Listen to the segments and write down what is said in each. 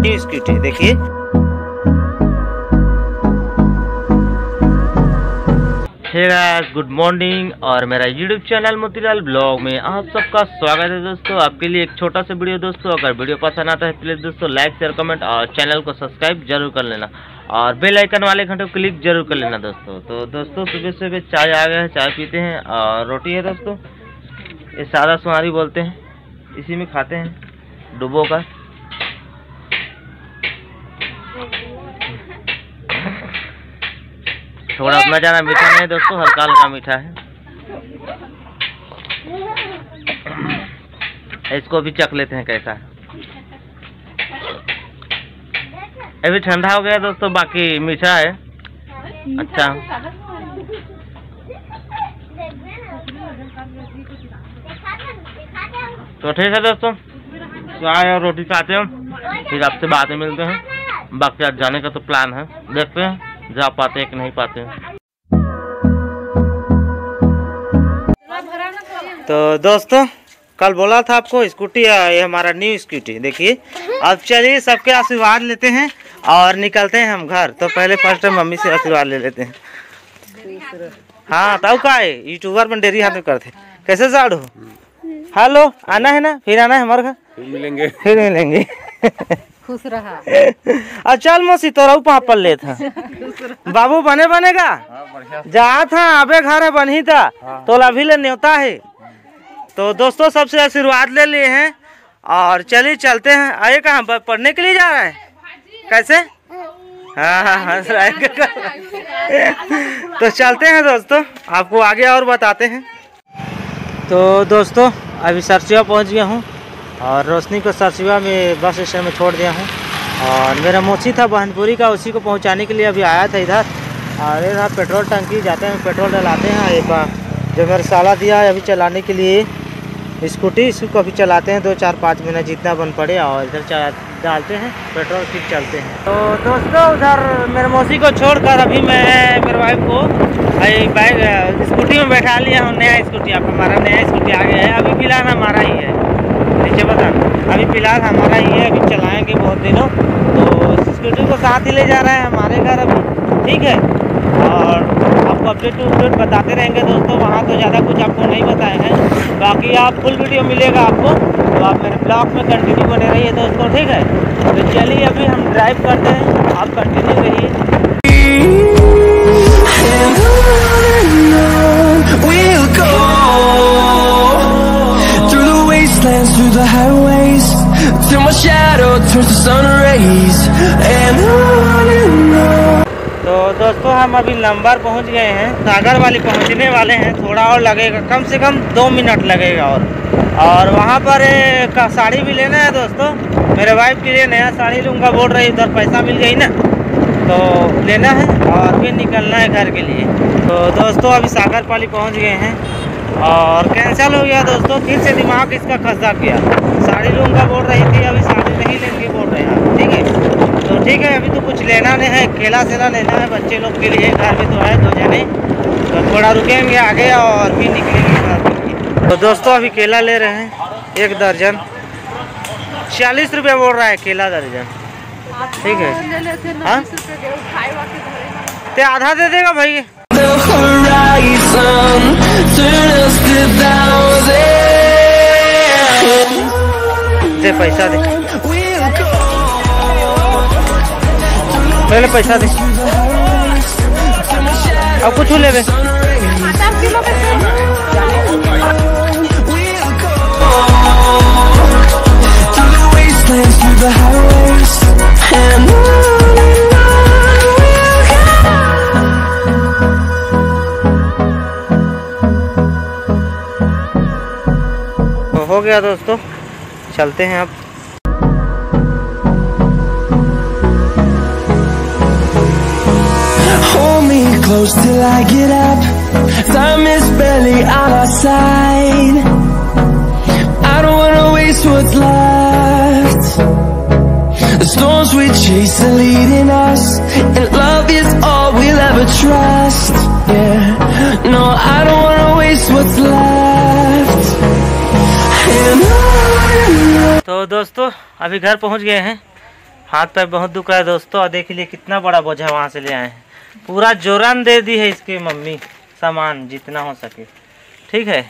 New scooty देखिए। Hey guys, good morning और मेरा यूट्यूब चैनल मोतीलाल ब्लॉग में आप सबका स्वागत है दोस्तों। आपके लिए एक छोटा सा वीडियो दोस्तों। अगर वीडियो पसंद आता है प्लीज़ दोस्तों लाइक शेयर कमेंट और चैनल को सब्सक्राइब जरूर कर लेना और बेल आइकन वाले घंटे को क्लिक जरूर कर लेना दोस्तों। तो दोस्तों सुबह सुबह चाय आ गया है, चाय पीते हैं और रोटी है दोस्तों। ये सादा सुहारी बोलते हैं, इसी में खाते हैं डुबो कर। थोड़ा उतना ज़्यादा मीठा नहीं है दोस्तों, हल्का हल्का मीठा है। इसको भी चख लेते हैं कैसा है। अभी ठंडा हो गया दोस्तों, बाकी मीठा है। अच्छा तो ठीक है दोस्तों, चाय और रोटी खाते हैं, फिर आपसे बाद में मिलते हैं। बाकी आज जाने का तो प्लान है, देखते हैं जा पाते हैं कि नहीं पाते हैं। तो दोस्तों कल बोला था आपको स्कूटी, ये हमारा न्यू स्कूटी देखिए। अब चलिए सबके आशीर्वाद लेते हैं और निकलते हैं हम घर। तो पहले फर्स्ट टाइम मम्मी से आशीर्वाद ले लेते हैं। हाँ तब का है यूट्यूबर में डेरी हाथ में करते कैसे साड़ू। हेलो, आना है ना, फिर आना है हमारे घर, फिर मिलेंगे खुश रहा। अब चल मौसी तोरा पापड़ ले था बाबू बनेगा जहाँ था अबे घर है बनी था तो अभी ले न्योता है। तो दोस्तों सबसे आशीर्वाद ले लिए हैं और चलिए चलते हैं। आए कहाँ पढ़ने के लिए जा रहा है कैसे? हाँ तो चलते हैं दोस्तों, आपको आगे और बताते हैं। तो दोस्तों अभी सरसिया पहुंच गया हूं और रोशनी को सरसिया में बस स्टैंड में छोड़ दिया हूं। और मेरा मोची था बहनपुरी का, उसी को पहुंचाने के लिए अभी आया था इधर। और इधर पेट्रोल टंकी जाते हैं, पेट्रोल डलाते हैं। एक बार जो मेरा साला दिया है अभी चलाने के लिए स्कूटी, इसको अभी चलाते हैं 2-4-5 मिनट जितना बन पड़े और इधर डालते हैं पेट्रोल, फिर चलते हैं। तो दोस्तों उधर मेरे मौसी को छोड़कर अभी मैं मेरे वाइफ को बाइक स्कूटी में बैठा लिया हूँ। नया स्कूटी, आप हमारा नया स्कूटी आ गया है। अभी फिलहाल हमारा ही है, नीचे बता, अभी फिलहाल हमारा ही है। अभी चलाएंगे बहुत दिनों, तो स्कूटी को साथ ही ले जा रहे हैं हमारे घर अभी, ठीक है। और आपको अपडेट बताते रहेंगे दोस्तों। वहाँ तो ज़्यादा कुछ आपको नहीं बताए हैं, बाकी आप फुल वीडियो मिलेगा आपको, तो आप मेरे ब्लॉग में कंटिन्यू बने रहिए दोस्तों, ठीक है। तो चलिए अभी हम ड्राइव करते हैं, आप कंटिन्यू करिए। Through the highways till my shadow turns to sun rays and on। तो दोस्तों हम अभी लंबर पहुंच गए हैं, सागर वाली पहुंचने वाले हैं। थोड़ा और लगेगा, कम से कम 2 मिनट लगेगा। और वहां पर एक साड़ी भी लेना है दोस्तों, मेरे वाइफ के लिए नया साड़ी लूँगा बोल रही, उधर पैसा मिल गई ना तो लेना है और फिर निकलना है घर के लिए। तो दोस्तों अभी सागर पाली पहुँच गए हैं और कैंसिल हो गया दोस्तों, फिर से दिमाग इसका खसा किया। साड़ी लूँगा बोल रही थी, अभी साड़ी नहीं लेंगे बोल रहे हैं, ठीक है। तो ठीक है, अभी तो कुछ लेना नहीं है, केला सेला लेना है बच्चे लोग के लिए, घर में तो है 2 जने, तो थोड़ा रुकेंगे आगे और फिर निकलेंगे घर के लिए। तो दोस्तों अभी केला ले रहे हैं 1 दर्जन, 40 रुपये बोल रहा है केला दर्जन, ठीक है। हाँ तो आधा दे देगा भाई। दे पैसा दे, पहले पैसा दे, अब कुछ ले। हो गया दोस्तों, चलते हैं अब। Hold me close till I get up. Time is barely on our side. I don't wanna waste what's left. The storms we chase are leading us, and love is all we'll ever trust. Yeah, no, I don't wanna waste what's left. तो दोस्तों अभी घर पहुंच गए हैं हाथ पैर बहुत दुख रहा है दोस्तों। और देख लीजिए कितना बड़ा बोझा वहाँ से ले आए हैं। पूरा जोरान दे दी है इसकी मम्मी सामान जितना हो सके। ठीक है,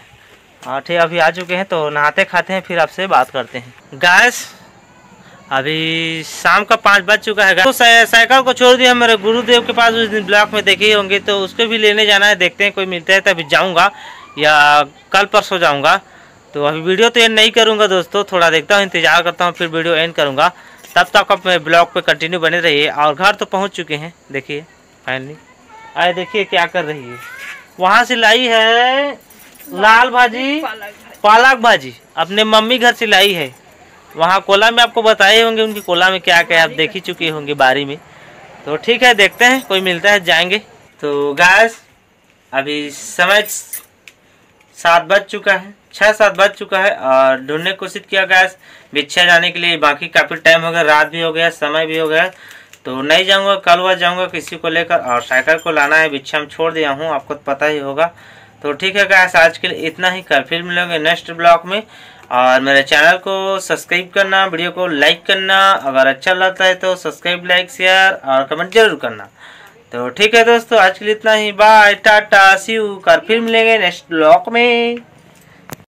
और ठीक अभी आ चुके हैं तो नहाते खाते हैं, फिर आपसे बात करते हैं। गैस अभी शाम का 5 बज चुका है। तो साइकिल को छोड़ दिया मेरे गुरुदेव के पास, उस दिन ब्लॉक में देखे होंगे, तो उसको भी लेने जाना है। देखते हैं कोई मिलता है तो अभी जाऊँगा या कल परसों जाऊँगा। तो अभी वीडियो तो एंड नहीं करूँगा दोस्तों, थोड़ा देखता हूँ, इंतज़ार करता हूँ, फिर वीडियो एंड करूँगा। तब तक आप मेरे ब्लॉग पे कंटिन्यू बने रहिए। और घर तो पहुँच चुके हैं, देखिए फाइनली। आए देखिए क्या कर रही है। वहाँ से लाई है लाल भाजी, पालक भाजी, अपने मम्मी घर से लाई है। वहाँ कोला में आपको बताए होंगे, उनकी कोला में क्या क्या आप देख ही चुके होंगे बारी में। तो ठीक है, देखते हैं कोई मिलता है जाएंगे। तो गैस अभी समय 7 बज चुका है, 6-7 बज चुका है। और ढूंढने की कोशिश किया गैस बिछा जाने के लिए, बाकी काफ़ी टाइम हो गया, रात भी हो गया, समय भी हो गया। तो नहीं जाऊंगा, कल वह जाऊंगा किसी को लेकर। और साइकिल को लाना है, बिछा में छोड़ दिया हूँ, आपको तो पता ही होगा। तो ठीक है गैस, आज के लिए इतना ही। कल फिर मिलेंगे नेक्स्ट ब्लॉग में। और मेरे चैनल को सब्सक्राइब करना, वीडियो को लाइक करना, अगर अच्छा लगता है तो सब्सक्राइब, लाइक, शेयर और कमेंट जरूर करना। तो ठीक है दोस्तों, आज के लिए इतना ही। Bye, tata, see you. कल फिर मिलेंगे नेक्स्ट ब्लॉग में।